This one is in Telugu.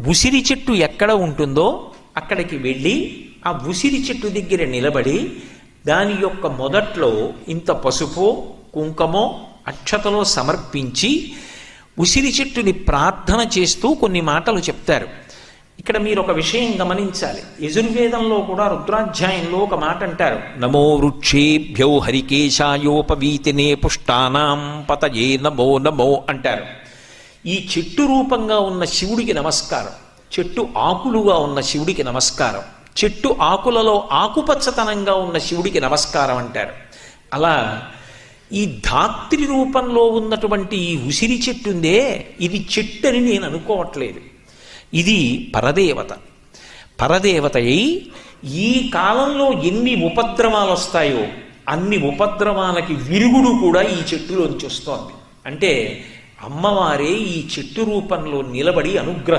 ఉసిరి చెట్టు ఎక్కడ ఉంటుందో అక్కడికి వెళ్ళి ఆ ఉసిరి చెట్టు దగ్గర నిలబడి దాని యొక్క మొదట్లో ఇంత పసుపు కుంకుమో అక్షతలో సమర్పించి ఉసిరి చెట్టుని ప్రార్థన చేస్తూ కొన్ని మాటలు చెప్తారు. ఇక్కడ మీరు ఒక విషయం గమనించాలి. యజుర్వేదంలో కూడా రుద్రాధ్యాయంలో ఒక మాట అంటారు, నమో వృక్షేభ్యో హరికేశాయోపవీతినే పుష్టానాం పతయే నమో నమో అంటారు. ఈ చెట్టు రూపంగా ఉన్న శివుడికి నమస్కారం, చెట్టు ఆకులుగా ఉన్న శివుడికి నమస్కారం, చెట్టు ఆకులలో ఆకుపచ్చతనంగా ఉన్న శివుడికి నమస్కారం అంటారు. అలా ఈ ధాత్రి రూపంలో ఉన్నటువంటి ఈ ఉసిరి చెట్టు ఉందే, ఇది చెట్టు అని నేను అనుకోవట్లేదు. ఇది పరదేవత. పరదేవత అయి ఈ కాలంలో ఎన్ని ఉపద్రవాలు వస్తాయో అన్ని ఉపద్రవాలకి విరుగుడు కూడా ఈ చెట్టులోంచి వస్తోంది. అంటే అమ్మవారే ఈ చెట్టు రూపంలో నిలబడి అనుగ్రహం